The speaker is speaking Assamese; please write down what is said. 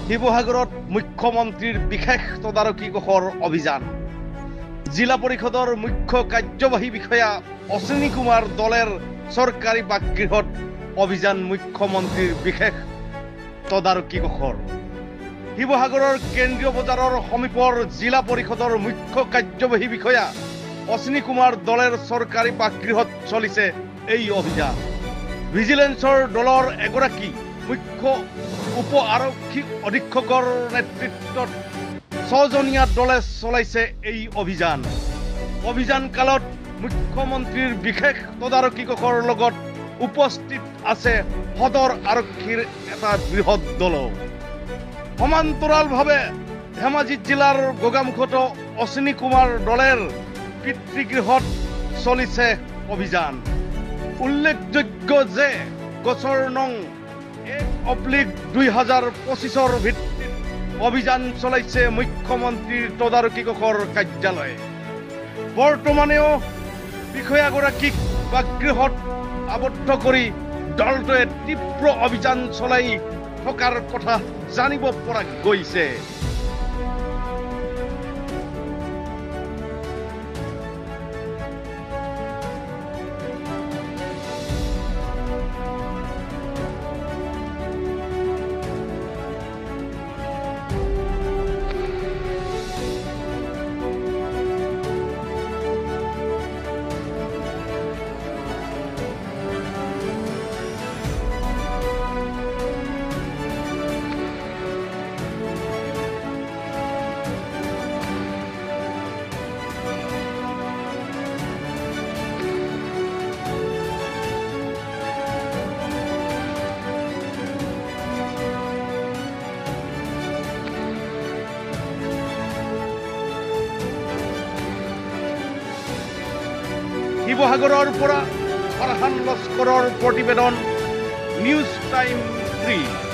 শিৱসাগৰত মুখ্যমন্ত্ৰীৰ বিশেষ তদাৰকী কোষৰ অভিযান। জিলা পৰিষদৰ মুখ্য কাৰ্যবাহী বিষয়া অশ্বিনী কুমাৰ দলেৰ চৰকাৰী বাসগৃহত অভিযান মুখ্যমন্ত্ৰীৰ বিশেষ তদাৰকী কোষৰ। শিৱসাগৰৰ কেন্দ্ৰীয় বজাৰৰ সমীপৰ জিলা পৰিষদৰ মুখ্য কাৰ্যবাহী বিষয়া অশ্বিনী কুমাৰ দলেৰ চৰকাৰী বাসগৃহত চলিছে এই অভিযান। ভিজিলেন্সৰ দলৰ এগৰাকী মুখ্য উপ আৰক্ষী অধীক্ষকৰ নেতৃত্বত 6জনীয়া দলে চলাইছে এই অভিযান। অভিযান কালত মুখ্যমন্ত্ৰীৰ বিশেষ তদাৰকী কোষৰ লগত উপস্থিত আছে সদৰ আৰক্ষীৰ এটা বৃহৎ দল। সমান্তৰালভাৱে ধেমাজি জিলাৰ গোগামুখত অশ্বিনী কুমাৰ দলেৰ পিতৃগৃহত চলিছে অভিযান। উল্লেখযোগ্য যে গোচৰ নং 1/2025 ভিত্তিত অভিযান চলাইছে মুখ্যমন্ত্ৰীৰ তদাৰকী কোষৰ কাৰ্যালয়ে। বৰ্তমানেও বিষয়াগৰাকীক বাসগৃহত আবদ্ধ কৰি দলটোৱে তীব্ৰ অভিযান চলাই থকাৰ কথা জানিব পৰা গৈছে। শিৱসাগৰৰ পৰা ফাৰহান লস্কৰৰ প্ৰতিবেদন, নিউজ টাইম 3।